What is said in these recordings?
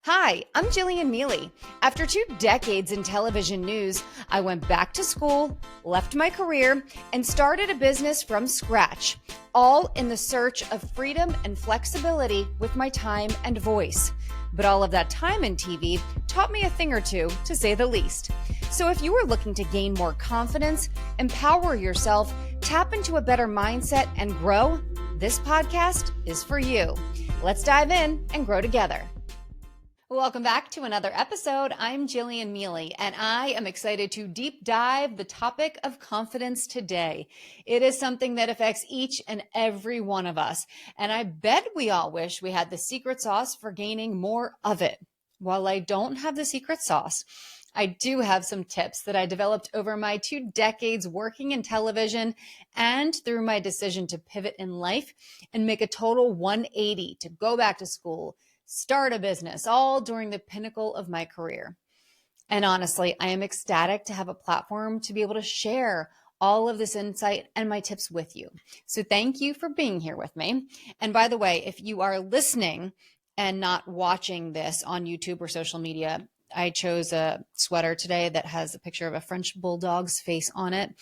Hi, I'm Jillian Mealy. After 2 decades in television news, I went back to school, left my career, and started a business from scratch, all in the search of freedom and flexibility with my time and voice. But all of that time in TV taught me a thing or two, to say the least. So if you are looking to gain more confidence, empower yourself, tap into a better mindset, and grow, this podcast is for you. Let's dive in and grow together. Welcome back to another episode. I'm Jillian Mealy, and I am excited to deep dive the topic of confidence today. It is something that affects each and every one of us, and I bet we all wish we had the secret sauce for gaining more of it. While I don't have the secret sauce, I do have some tips that I developed over my 2 decades working in television and through my decision to pivot in life and make a total 180 to go back to school, start a business, all during the pinnacle of my career. And honestly, I am ecstatic to have a platform to be able to share all of this insight and my tips with you. So thank you for being here with me. And by the way, if you are listening and not watching this on YouTube or social media, I chose a sweater today that has a picture of a French bulldog's face on it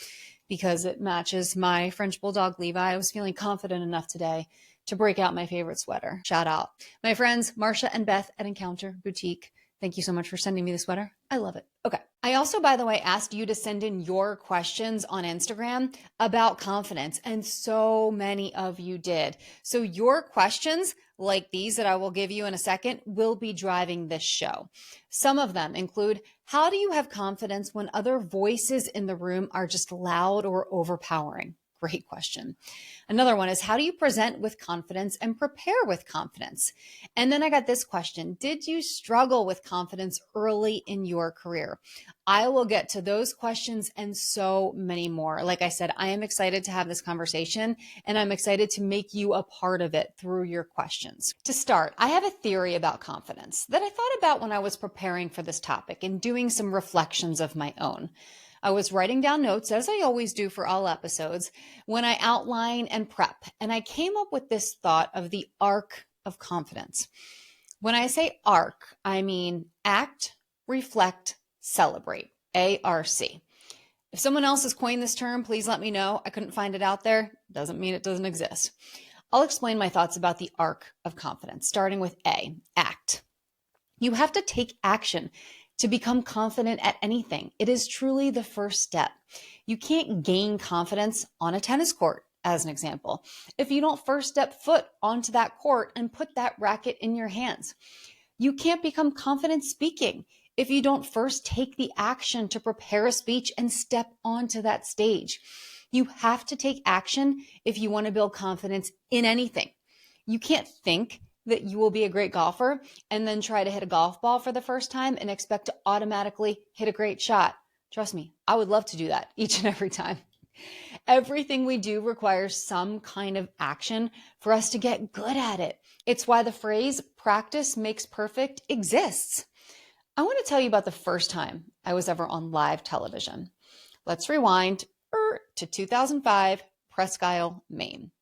because it matches my French bulldog, Levi. I was feeling confident enough today to break out my favorite sweater. Shout out. My friends, Marsha and Beth at Encounter Boutique. Thank you so much for sending me the sweater. I love it. Okay. I also, by the way, asked you to send in your questions on Instagram about confidence, and so many of you did. So your questions, like these that I will give you in a second, will be driving this show. Some of them include, how do you have confidence when other voices in the room are just loud or overpowering? Great question. Another one is, how do you present with confidence and prepare with confidence? And then I got this question. Did you struggle with confidence early in your career? I will get to those questions and so many more. Like I said, I am excited to have this conversation, and I'm excited to make you a part of it through your questions. To start, I have a theory about confidence that I thought about when I was preparing for this topic and doing some reflections of my own. I was writing down notes, as I always do for all episodes, when I outline and prep, and I came up with this thought of the arc of confidence. When I say arc, I mean act, reflect, celebrate, ARC. If someone else has coined this term, please let me know. I couldn't find it out there. Doesn't mean it doesn't exist. I'll explain my thoughts about the arc of confidence, starting with A, act. You have to take action to become confident at anything. It is truly the first step. You can't gain confidence on a tennis court, as an example, if you don't first step foot onto that court and put that racket in your hands. You can't become confident speaking if you don't first take the action to prepare a speech and step onto that stage. You have to take action if you want to build confidence in anything. You can't think that you will be a great golfer and then try to hit a golf ball for the first time and expect to automatically hit a great shot. Trust me, I would love to do that each and every time. Everything we do requires some kind of action for us to get good at it. It's why the phrase practice makes perfect exists. I want to tell you about the first time I was ever on live television. Let's rewind to 2005, Presque Isle, Maine.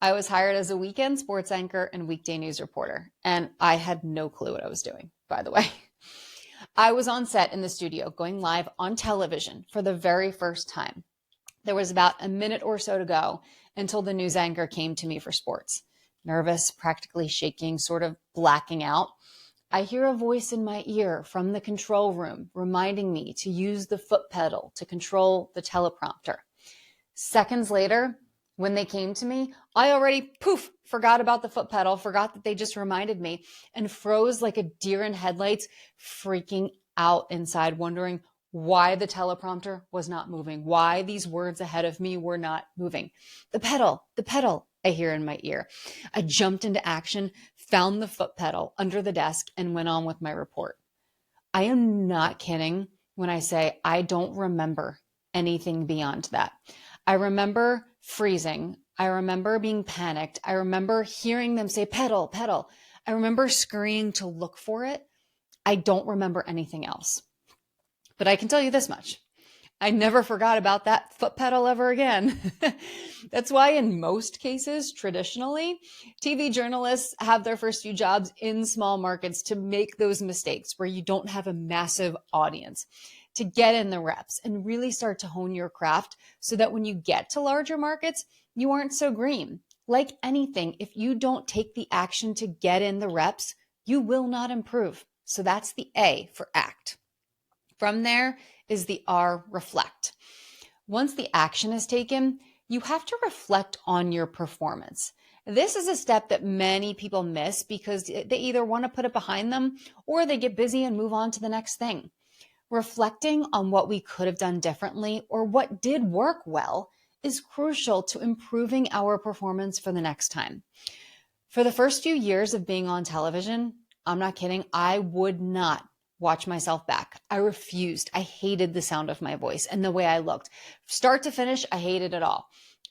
I was hired as a weekend sports anchor and weekday news reporter, and I had no clue what I was doing, by the way. I was on set in the studio going live on television for the very first time. There was about a minute or so to go until the news anchor came to me for sports. Nervous, practically shaking, sort of blacking out. I hear a voice in my ear from the control room reminding me to use the foot pedal to control the teleprompter. Seconds later, when they came to me, I already, forgot about the foot pedal, forgot that they just reminded me, and froze like a deer in headlights, freaking out inside, wondering why the teleprompter was not moving, why these words ahead of me were not moving. The pedal, I hear in my ear. I jumped into action, found the foot pedal under the desk, and went on with my report. I am not kidding when I say I don't remember anything beyond that. I remember freezing. I remember being panicked. I remember hearing them say, pedal, pedal. I remember scurrying to look for it. I don't remember anything else. But I can tell you this much. I never forgot about that foot pedal ever again. That's why in most cases, traditionally, TV journalists have their first few jobs in small markets to make those mistakes where you don't have a massive audience, to get in the reps and really start to hone your craft so that when you get to larger markets, you aren't so green. Like anything, if you don't take the action to get in the reps, you will not improve. So that's the A for act. From there is the R, reflect. Once the action is taken, you have to reflect on your performance. This is a step that many people miss because they either want to put it behind them or they get busy and move on to the next thing. Reflecting on what we could have done differently or what did work well is crucial to improving our performance for the next time. For the first few years of being on television, I'm not kidding, I would not watch myself back. I refused. I hated the sound of my voice and the way I looked. Start to finish, I hated it all.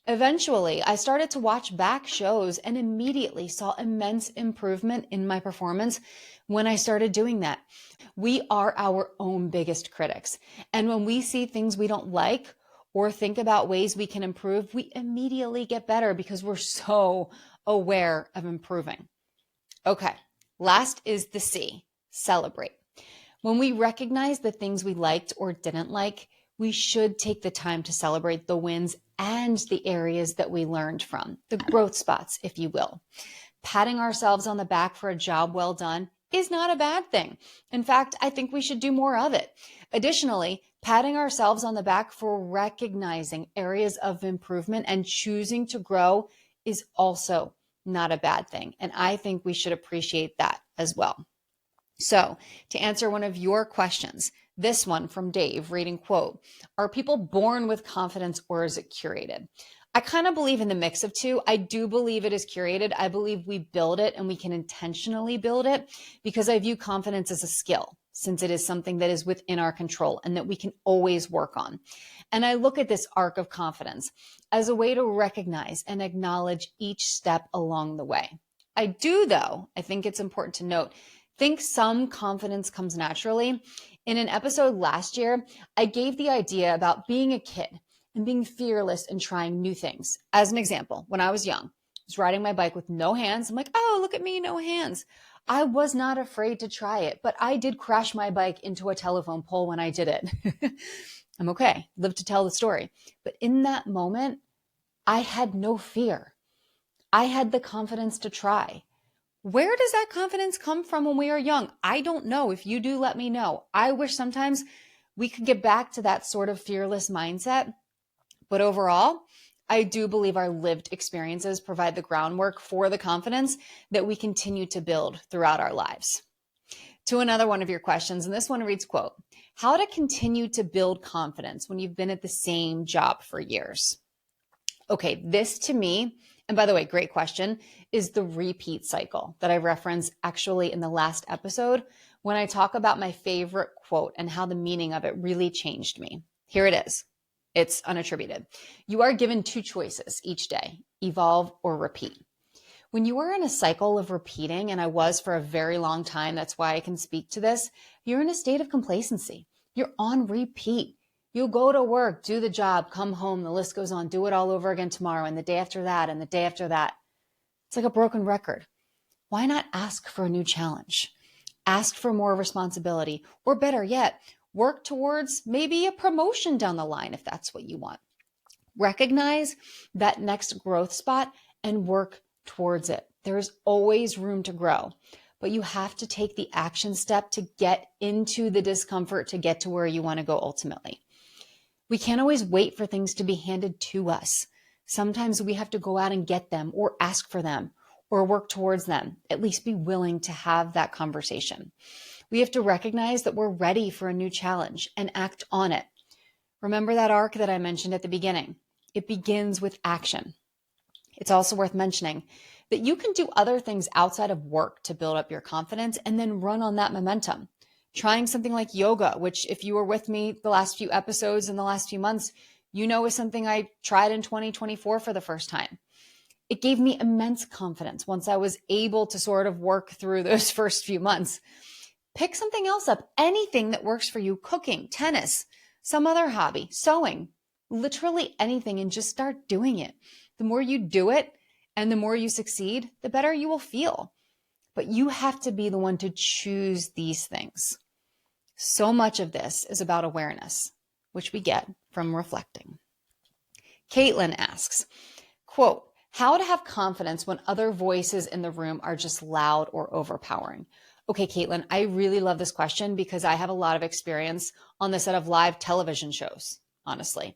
Eventually, I started to watch back shows and immediately saw immense improvement in my performance when I started doing that. We are our own biggest critics. And when we see things we don't like or think about ways we can improve, we immediately get better because we're so aware of improving. Okay, last is the C, celebrate. When we recognize the things we liked or didn't like, we should take the time to celebrate the wins and the areas that we learned from, the growth spots, if you will. Patting ourselves on the back for a job well done is not a bad thing. In fact, I think we should do more of it. Additionally, patting ourselves on the back for recognizing areas of improvement and choosing to grow is also not a bad thing. And I think we should appreciate that as well. So to answer one of your questions, this one from Dave reading quote, are people born with confidence or is it curated? I kind of believe in the mix of two. I do believe it is curated. I believe we build it and we can intentionally build it because I view confidence as a skill since it is something that is within our control and that we can always work on. And I look at this arc of confidence as a way to recognize and acknowledge each step along the way. I do, though, I think it's important to note, think some confidence comes naturally. In an episode last year, I gave the idea about being a kid and being fearless and trying new things. As an example, when I was young, I was riding my bike with no hands. I'm like, oh, look at me, no hands. I was not afraid to try it, but I did crash my bike into a telephone pole when I did it. I'm okay, live to tell the story. But in that moment, I had no fear. I had the confidence to try. Where does that confidence come from when we are young? I don't know. If you do, let me know. I wish sometimes we could get back to that sort of fearless mindset. But overall, I do believe our lived experiences provide the groundwork for the confidence that we continue to build throughout our lives. To another one of your questions, and this one reads, quote, how to continue to build confidence when you've been at the same job for years? Okay, this to me, and by the way, great question, is the repeat cycle that I referenced actually in the last episode when I talk about my favorite quote and how the meaning of it really changed me. Here it is. It's unattributed. You are given two choices each day, evolve or repeat. When you are in a cycle of repeating, and I was for a very long time, that's why I can speak to this, you're in a state of complacency. You're on repeat. You go to work, do the job, come home, the list goes on, do it all over again tomorrow and the day after that and the day after that. It's like a broken record. Why not ask for a new challenge? Ask for more responsibility, or better yet, work towards maybe a promotion down the line if that's what you want. Recognize that next growth spot and work towards it. There is always room to grow, but you have to take the action step to get into the discomfort to get to where you want to go ultimately. We can't always wait for things to be handed to us. Sometimes we have to go out and get them or ask for them or work towards them, at least be willing to have that conversation. We have to recognize that we're ready for a new challenge and act on it. Remember that arc that I mentioned at the beginning. It begins with action. It's also worth mentioning that you can do other things outside of work to build up your confidence and then run on that momentum. Trying something like yoga, which if you were with me the last few episodes in the last few months, you know is something I tried in 2024 for the first time. It gave me immense confidence once I was able to sort of work through those first few months. Pick something else up, anything that works for you, cooking, tennis, some other hobby, sewing, literally anything, and just start doing it. The more you do it and the more you succeed, the better you will feel. But you have to be the one to choose these things. So much of this is about awareness, which we get from reflecting. Caitlin asks, quote, how to have confidence when other voices in the room are just loud or overpowering? Okay, Caitlin, I really love this question because I have a lot of experience on the set of live television shows, honestly.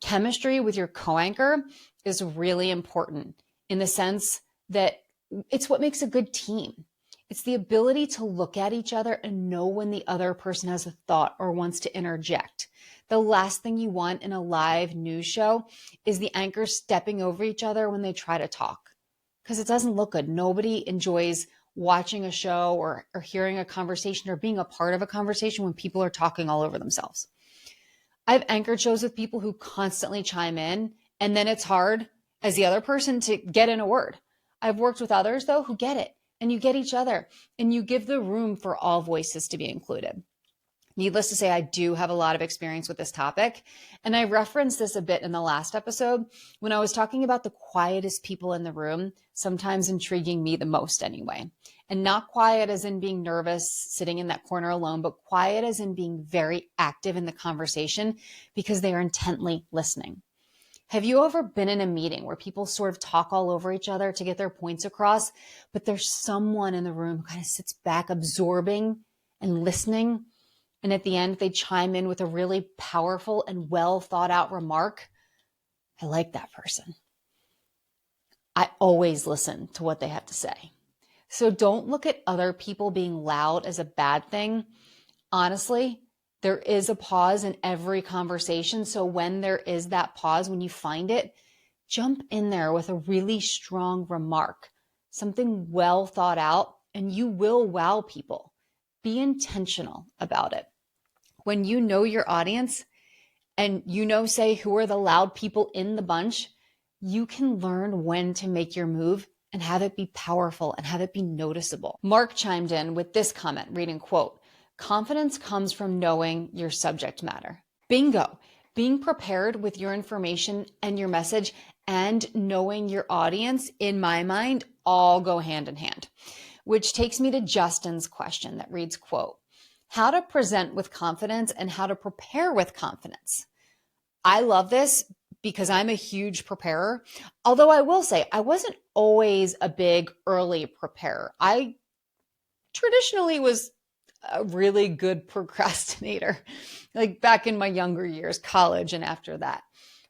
Chemistry with your co-anchor is really important in the sense that it's what makes a good team. It's the ability to look at each other and know when the other person has a thought or wants to interject. The last thing you want in a live news show is the anchors stepping over each other when they try to talk, because it doesn't look good. Nobody enjoys watching a show or hearing a conversation or being a part of a conversation when people are talking all over themselves. I've anchored shows with people who constantly chime in, and then it's hard as the other person to get in a word. I've worked with others, though, who get it, and you get each other, and you give the room for all voices to be included. Needless to say, I do have a lot of experience with this topic, and I referenced this a bit in the last episode when I was talking about the quietest people in the room, sometimes intriguing me the most anyway. And not quiet as in being nervous, sitting in that corner alone, but quiet as in being very active in the conversation because they are intently listening. Have you ever been in a meeting where people sort of talk all over each other to get their points across, but there's someone in the room who kind of sits back absorbing and listening, and at the end they chime in with a really powerful and well thought out remark? I like that person. I always listen to what they have to say. So don't look at other people being loud as a bad thing. Honestly, there is a pause in every conversation. So when there is that pause, when you find it, jump in there with a really strong remark, something well thought out, and you will wow people. Be intentional about it. When you know your audience and you know, say, who are the loud people in the bunch, you can learn when to make your move and have it be powerful and have it be noticeable. Mark chimed in with this comment, reading, quote, confidence comes from knowing your subject matter. Bingo. Being prepared with your information and your message and knowing your audience, in my mind, all go hand in hand. Which takes me to Justin's question that reads, quote, how to present with confidence and how to prepare with confidence. I love this because I'm a huge preparer. Although I will say I wasn't always a big early preparer. I traditionally was a really good procrastinator, like back in my younger years, college and after that.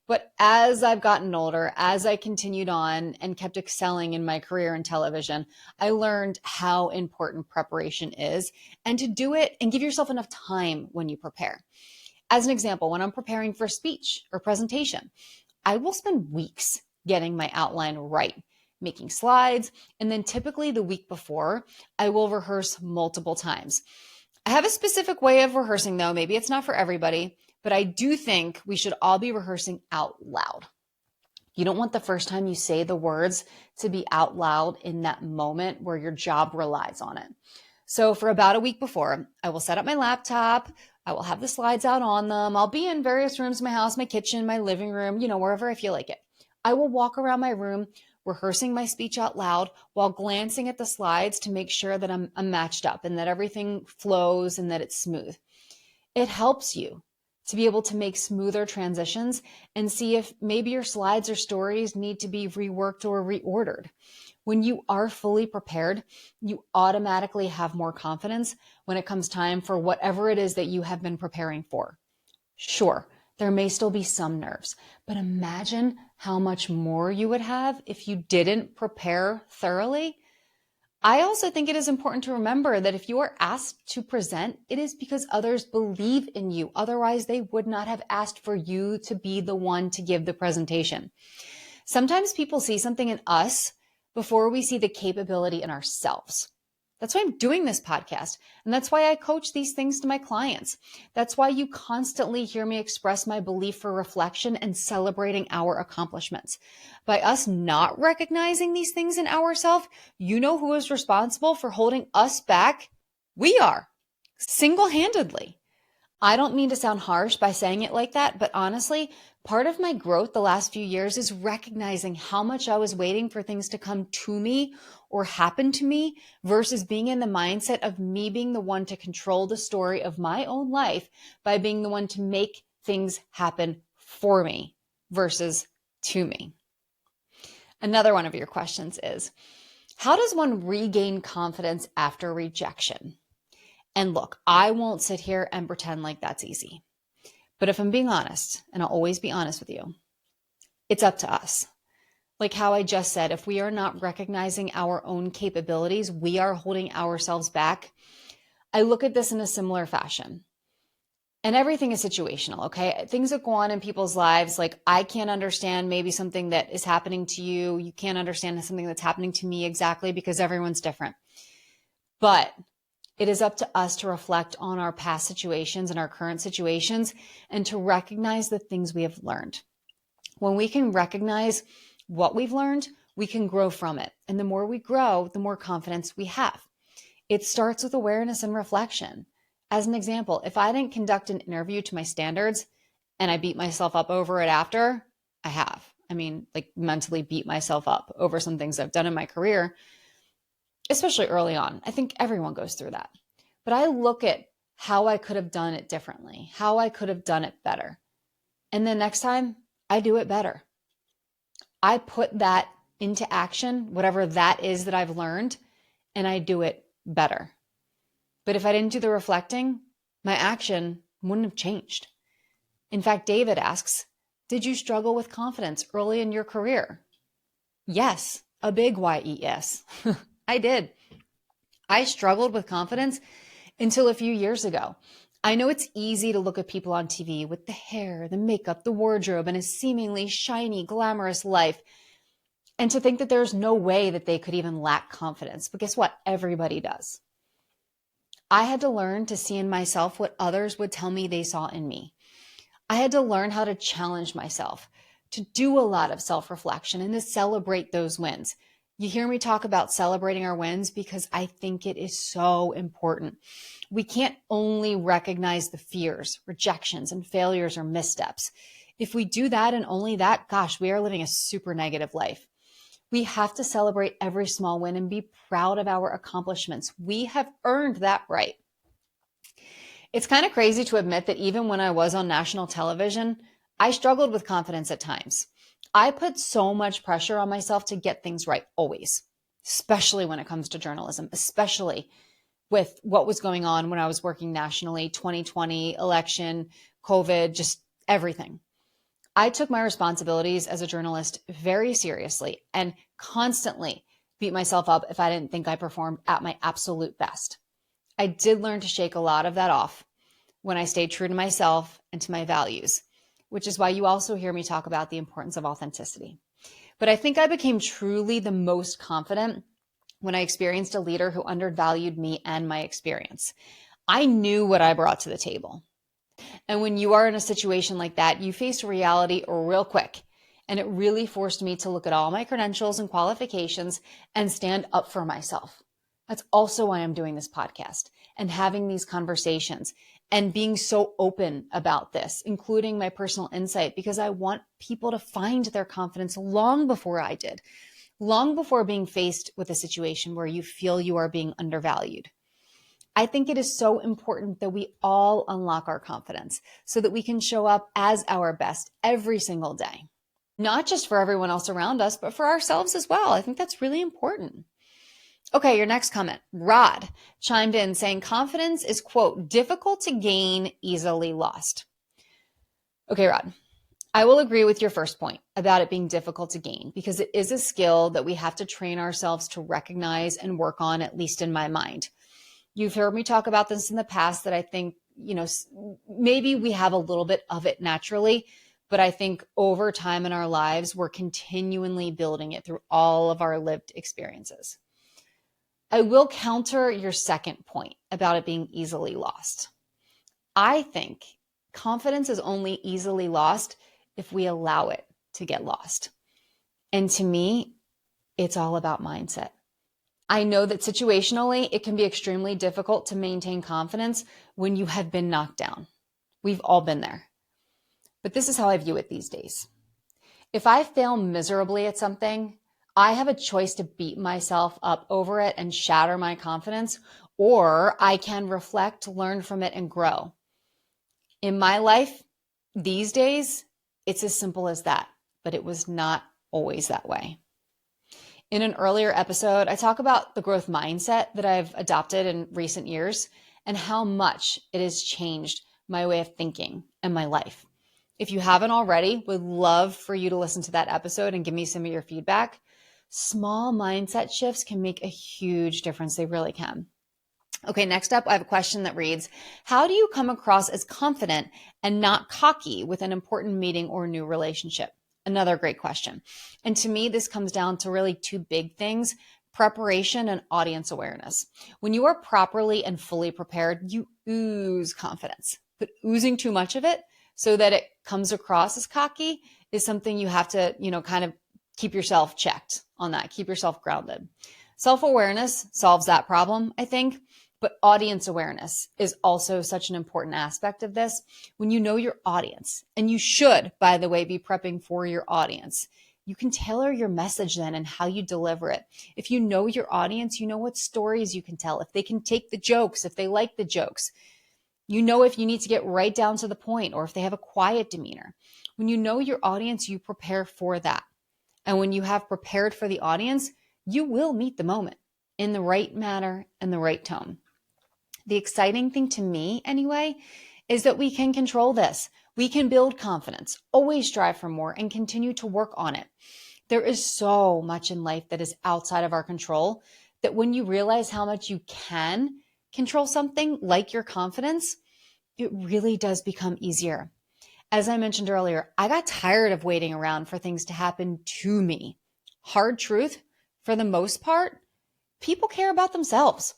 But as I've gotten older, as I continued on and kept excelling in my career in television, I learned how important preparation is and to do it and give yourself enough time when you prepare. As an example, when I'm preparing for a speech or presentation, I will spend weeks getting my outline right, making slides, and then typically the week before, I will rehearse multiple times. I have a specific way of rehearsing though. Maybe it's not for everybody, but I do think we should all be rehearsing out loud. You don't want the first time you say the words to be out loud in that moment where your job relies on it. So for about a week before, I will set up my laptop. I will have the slides out on them. I'll be in various rooms of my house, my kitchen, my living room, wherever I feel like it. I will walk around my room, rehearsing my speech out loud while glancing at the slides to make sure that I'm matched up and that everything flows and that it's smooth. It helps you to be able to make smoother transitions and see if maybe your slides or stories need to be reworked or reordered. When you are fully prepared, you automatically have more confidence when it comes time for whatever it is that you have been preparing for. Sure, there may still be some nerves, but imagine how much more you would have if you didn't prepare thoroughly. I also think it is important to remember that if you are asked to present, it is because others believe in you. Otherwise, they would not have asked for you to be the one to give the presentation. Sometimes people see something in us before we see the capability in ourselves. That's why I'm doing this podcast. And that's why I coach these things to my clients. That's why you constantly hear me express my belief for reflection and celebrating our accomplishments. By us not recognizing these things in ourselves, you know who is responsible for holding us back? We are, single-handedly. I don't mean to sound harsh by saying it like that, but honestly, part of my growth the last few years is recognizing how much I was waiting for things to come to me or happen to me versus being in the mindset of me being the one to control the story of my own life by being the one to make things happen for me versus to me. Another one of your questions is, how does one regain confidence after rejection? And look, I won't sit here and pretend like that's easy. But if I'm being honest, and I'll always be honest with you, it's up to us. Like how I just said, if we are not recognizing our own capabilities, we are holding ourselves back. I look at this in a similar fashion. And everything is situational, okay? Things that go on in people's lives, like I can't understand maybe something that is happening to you. You can't understand something that's happening to me exactly because everyone's different. But it is up to us to reflect on our past situations and our current situations and to recognize the things we have learned. When we can recognize what we've learned, we can grow from it. And the more we grow, the more confidence we have. It starts with awareness and reflection. As an example, if I didn't conduct an interview to my standards and I beat myself up over it after, I have. I mean, like mentally beat myself up over some things I've done in my career, especially early on. I think everyone goes through that. But I look at how I could have done it differently, how I could have done it better. And then next time, I do it better. I put that into action, whatever that is that I've learned, and I do it better. But if I didn't do the reflecting, my action wouldn't have changed. In fact, David asks, did you struggle with confidence early in your career? Yes, a big yes. I did. I struggled with confidence until a few years ago. I know it's easy to look at people on TV with the hair, the makeup, the wardrobe, and a seemingly shiny, glamorous life, and to think that there's no way that they could even lack confidence. But guess what? Everybody does. I had to learn to see in myself what others would tell me they saw in me. I had to learn how to challenge myself, to do a lot of self-reflection and to celebrate those wins. You hear me talk about celebrating our wins because I think it is so important. We can't only recognize the fears, rejections, and failures or missteps. If we do that and only that, gosh, we are living a super negative life. We have to celebrate every small win and be proud of our accomplishments. We have earned that right. It's kind of crazy to admit that even when I was on national television, I struggled with confidence at times. I put so much pressure on myself to get things right always, especially when it comes to journalism, especially with what was going on when I was working nationally, 2020, election, COVID, just everything. I took my responsibilities as a journalist very seriously and constantly beat myself up if I didn't think I performed at my absolute best. I did learn to shake a lot of that off when I stayed true to myself and to my values, which is why you also hear me talk about the importance of authenticity. But I think I became truly the most confident when I experienced a leader who undervalued me and my experience. I knew what I brought to the table. And when you are in a situation like that, you face reality real quick. And it really forced me to look at all my credentials and qualifications and stand up for myself. That's also why I'm doing this podcast and having these conversations and being so open about this, including my personal insight, because I want people to find their confidence long before I did, long before being faced with a situation where you feel you are being undervalued. I think it is so important that we all unlock our confidence so that we can show up as our best every single day, not just for everyone else around us, but for ourselves as well. I think that's really important. Okay, your next comment. Rod chimed in saying confidence is, quote, difficult to gain, easily lost. Okay, Rod, I will agree with your first point about it being difficult to gain because it is a skill that we have to train ourselves to recognize and work on, at least in my mind. You've heard me talk about this in the past that I think, maybe we have a little bit of it naturally, but I think over time in our lives, we're continually building it through all of our lived experiences. I will counter your second point about it being easily lost. I think confidence is only easily lost if we allow it to get lost. And to me, it's all about mindset. I know that situationally, it can be extremely difficult to maintain confidence when you have been knocked down. We've all been there. But this is how I view it these days. If I fail miserably at something, I have a choice to beat myself up over it and shatter my confidence, or I can reflect, learn from it, and grow. In my life these days, it's as simple as that, but it was not always that way. In an earlier episode, I talk about the growth mindset that I've adopted in recent years and how much it has changed my way of thinking and my life. If you haven't already, would love for you to listen to that episode and give me some of your feedback. Small mindset shifts can make a huge difference. They really can. Okay, next up, I have a question that reads, how do you come across as confident and not cocky with an important meeting or new relationship? Another great question. And to me, this comes down to really two big things: preparation and audience awareness. When you are properly and fully prepared, you ooze confidence, but oozing too much of it so that it comes across as cocky is something you have to, kind of keep yourself checked on that, keep yourself grounded. Self-awareness solves that problem, I think. But audience awareness is also such an important aspect of this. When you know your audience, and you should, by the way, be prepping for your audience, you can tailor your message then and how you deliver it. If you know your audience, you know what stories you can tell, if they can take the jokes, if they like the jokes. You know if you need to get right down to the point or if they have a quiet demeanor. When you know your audience, you prepare for that. And when you have prepared for the audience, you will meet the moment in the right manner and the right tone. The exciting thing to me, anyway, is that we can control this. We can build confidence, always strive for more, and continue to work on it. There is so much in life that is outside of our control that when you realize how much you can control something like your confidence, it really does become easier. As I mentioned earlier, I got tired of waiting around for things to happen to me. Hard truth, for the most part, people care about themselves.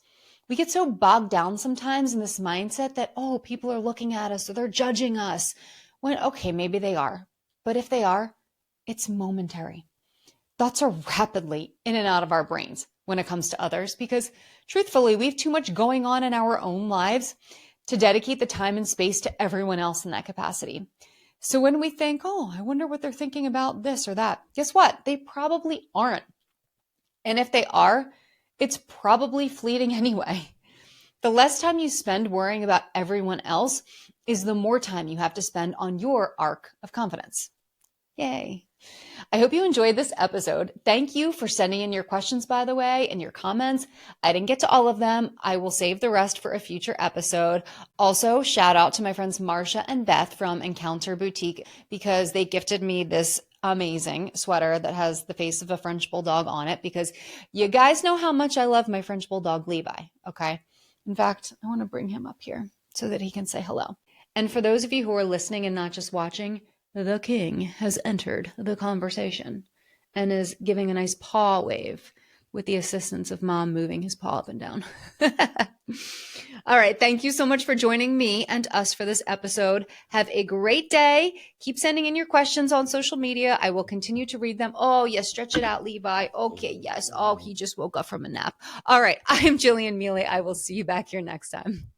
We get so bogged down sometimes in this mindset that, oh, people are looking at us or they're judging us. When, okay, maybe they are. But if they are, it's momentary. Thoughts are rapidly in and out of our brains when it comes to others because truthfully, we have too much going on in our own lives to dedicate the time and space to everyone else in that capacity. So when we think, oh, I wonder what they're thinking about this or that, guess what? They probably aren't. And if they are, it's probably fleeting anyway. The less time you spend worrying about everyone else is the more time you have to spend on your arc of confidence. Yay. I hope you enjoyed this episode. Thank you for sending in your questions, by the way, and your comments. I didn't get to all of them. I will save the rest for a future episode. Also, shout out to my friends Marsha and Beth from Encounter Boutique because they gifted me this amazing sweater that has the face of a French bulldog on it because you guys know how much I love my French bulldog, Levi. Okay. In fact, I want to bring him up here so that he can say hello. And for those of you who are listening and not just watching, the king has entered the conversation and is giving a nice paw wave with the assistance of mom moving his paw up and down. All right. Thank you so much for joining me and us for this episode. Have a great day. Keep sending in your questions on social media. I will continue to read them. Oh, yes. Stretch it out, Levi. Okay. Yes. Oh, he just woke up from a nap. All right. I am Jillian Mealy. I will see you back here next time.